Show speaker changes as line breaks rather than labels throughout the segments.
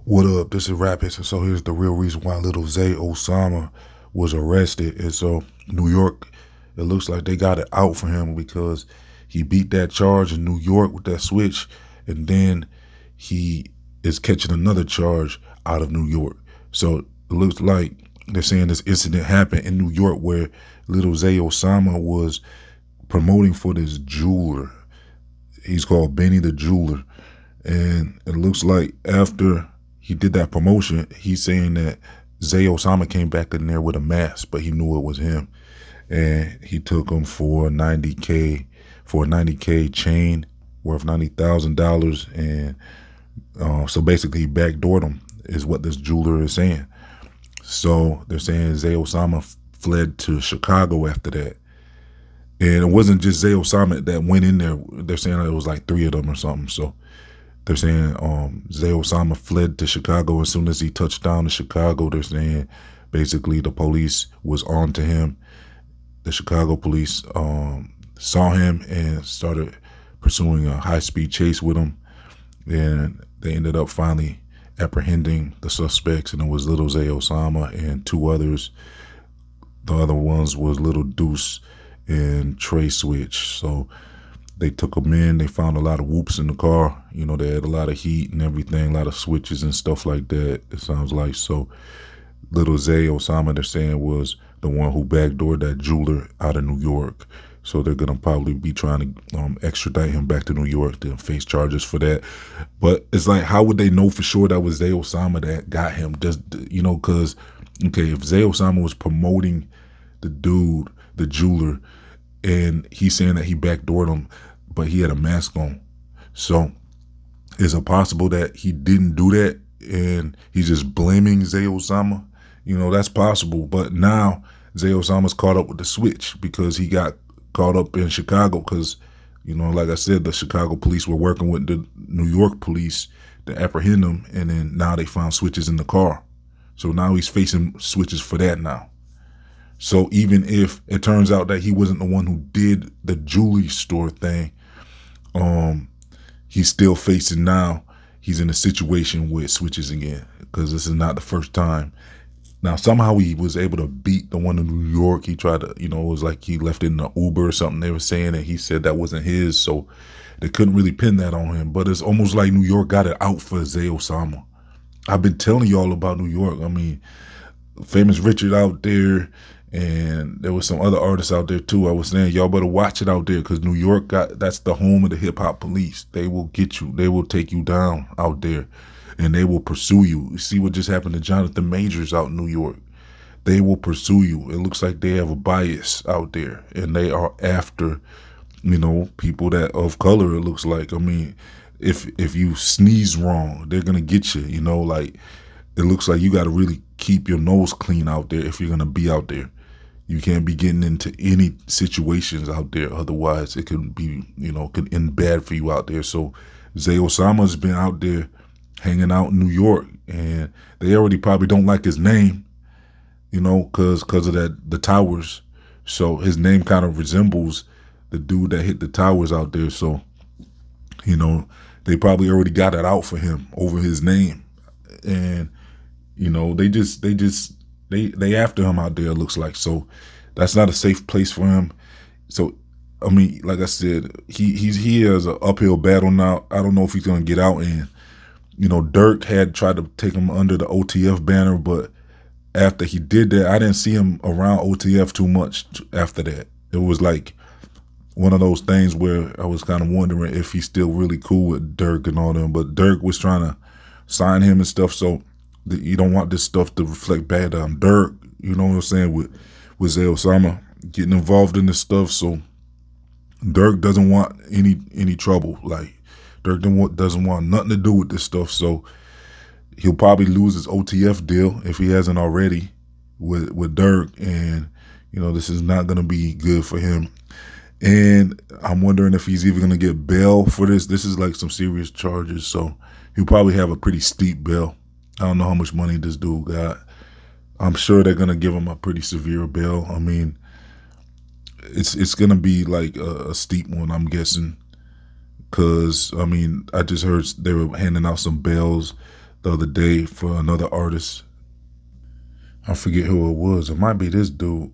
What up? This is Rapids. And so here's the real reason why Lil Zay Osama was arrested. And so New York, it looks like they got it out for him because he beat that charge in New York with that switch, and then he is catching another charge out of New York. So it looks like they're saying this incident happened in New York where Lil Zay Osama was promoting for this jeweler. He's called Benny the Jeweler. And it looks like after he did that promotion, he's saying that Zay Osama came back in there with a mask, but he knew it was him. And he took him for 90K, for a 90K chain worth $90,000. And so basically he backdoored him, is what this jeweler is saying. So they're saying Zay Osama fled to Chicago after that. And it wasn't just Zay Osama that went in there. They're saying it was like three of them or something. So they're saying Zay Osama fled to Chicago. As soon as he touched down in Chicago, they're saying basically the police was on to him. The Chicago police saw him and started pursuing a high-speed chase with him. And they ended up finally apprehending the suspects, and it was Lil Zay Osama and two others. The other ones was Little Deuce and Trey Switch. So they took them in. They found a lot of whoops in the car. You know, they had a lot of heat and everything, a lot of switches and stuff like that, it sounds like. So Lil Zay Osama, they're saying, was the one who backdoored that jeweler out of New York. So they're going to probably be trying to extradite him back to New York to face charges for that. But it's like, how would they know for sure that was Zay Osama that got him? Just, you know, because, okay, if Zay Osama was promoting the dude, the jeweler, and he's saying that he backdoored him, but he had a mask on. So is it possible that he didn't do that and he's just blaming Zay Osama? You know, that's possible. But now Zay Osama's caught up with the switch because he got caught up in Chicago because, you know, like I said, the Chicago police were working with the New York police to apprehend him, and then now they found switches in the car. So now he's facing switches for that now. So even if it turns out that he wasn't the one who did the jewelry store thing, he's still facing now. He's in a situation with switches again because this is not the first time. Now, somehow he was able to beat the one in New York. He tried to, you know, it was like he left it in an Uber or something. They were saying that he said that wasn't his, so they couldn't really pin that on him. But it's almost like New York got it out for Zay Osama. I've been telling y'all about New York. I mean, Famous Richard out there, and there was some other artists out there too. I was saying, y'all better watch it out there because New York that's the home of the hip hop police. They will get you. They will take you down out there, and they will pursue you. See what just happened to Jonathan Majors out in New York. They will pursue you. It looks like they have a bias out there, and they are after, you know, people that of color. It looks like. I mean, if you sneeze wrong, they're gonna get you. You know, like it looks like you got to really keep your nose clean out there if you're gonna be out there. You can't be getting into any situations out there. Otherwise, it could be, you know, could end bad for you out there. So Zay Osama's been out there hanging out in New York, and they already probably don't like his name, you know, cause of the towers. So his name kind of resembles the dude that hit the towers out there. So, you know, they probably already got it out for him over his name. And, you know, they after him out there, it looks like. So that's not a safe place for him. So I mean, like I said, he has an uphill battle now. I don't know if he's gonna get out. And you know, Dirk had tried to take him under the OTF banner, but after he did that, I didn't see him around OTF too much after that. It was like one of those things where I was kind of wondering if he's still really cool with Dirk and all them. But Dirk was trying to sign him and stuff, so you don't want this stuff to reflect bad on Dirk. You know what I'm saying? With Zay Osama getting involved in this stuff, so Dirk doesn't want any trouble. Like Dirk doesn't want nothing to do with this stuff. So he'll probably lose his OTF deal if he hasn't already with Dirk, and you know this is not gonna be good for him. And I'm wondering if he's even gonna get bail for this. This is like some serious charges, so he'll probably have a pretty steep bail. I don't know how much money this dude got. I'm sure they're gonna give him a pretty severe bail. I mean, it's gonna be like a steep one, I'm guessing, because I mean I just heard they were handing out some bails the other day for another artist. I forget who it was. It might be this dude.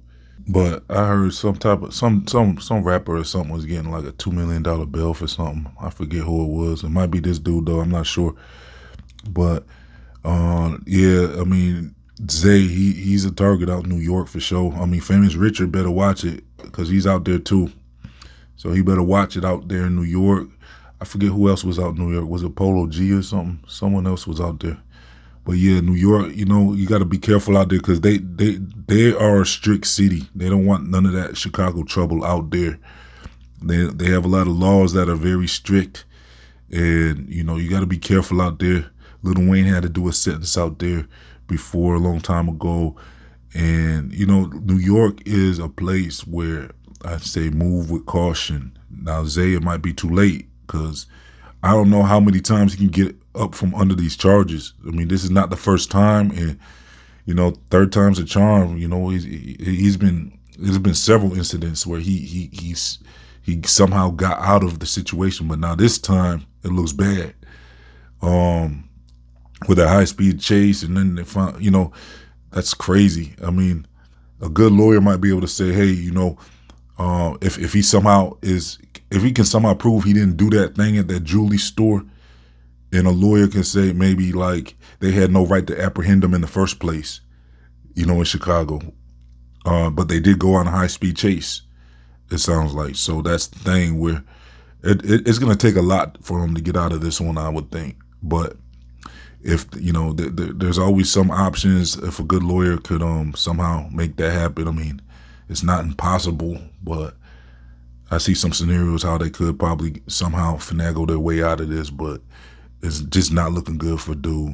But I heard some type of some rapper or something was getting like a $2 million bill for something. I forget who it was. It might be this dude though. I'm not sure. But yeah, I mean Zay, he's a target out in New York for sure. I mean, Famous Richard better watch it because he's out there too. So he better watch it out there in New York. I forget who else was out in New York. Was it Polo G or something? Someone else was out there. But yeah, New York, you know, you got to be careful out there because they are a strict city. They don't want none of that Chicago trouble out there. They have a lot of laws that are very strict, and you know you got to be careful out there. Lil Wayne had to do a sentence out there before a long time ago, and you know New York is a place where I say move with caution. Now Zay, it might be too late because I don't know how many times he can get up from under these charges. I mean, this is not the first time, and you know, third time's a charm. You know, there's been several incidents where he somehow got out of the situation, but now this time it looks bad. With a high speed chase, and then they found, you know, that's crazy. I mean, a good lawyer might be able to say, hey, you know, if he can somehow prove he didn't do that thing at that jewelry store, and a lawyer can say maybe like they had no right to apprehend him in the first place, you know, in Chicago. But they did go on a high speed chase, it sounds like. So that's the thing where it's going to take a lot for him to get out of this one, I would think. But if, you know, there's always some options if a good lawyer could somehow make that happen. I mean, it's not impossible, but I see some scenarios how they could probably somehow finagle their way out of this, but it's just not looking good for dude.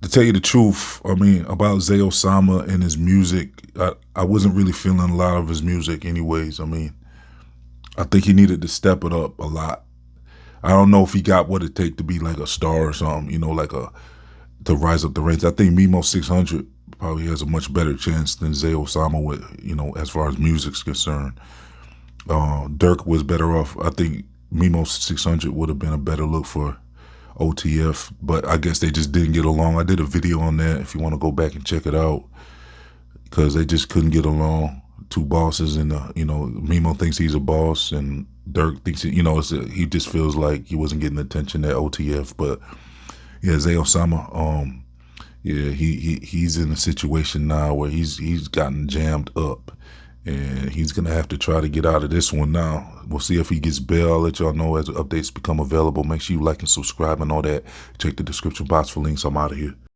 To tell you the truth, I mean, about Zay Osama and his music, I wasn't really feeling a lot of his music anyways. I mean, I think he needed to step it up a lot. I don't know if he got what it take to be like a star or something, you know, to rise up the ranks. I think Mimo 600 probably has a much better chance than Zay Osama with, you know, as far as music's concerned. Dirk was better off. I think Mimo 600 would have been a better look for OTF, but I guess they just didn't get along. I did a video on that if you want to go back and check it out, because they just couldn't get along. Two bosses, and you know, Mimo thinks he's a boss, and Dirk thinks he he just feels like he wasn't getting attention at OTF. But yeah, Zay Osama, yeah, he's in a situation now where he's gotten jammed up, and he's gonna have to try to get out of this one now. We'll see if he gets bail. I'll let y'all know as updates become available. Make sure you like and subscribe and all that. Check the description box for links. I'm out of here.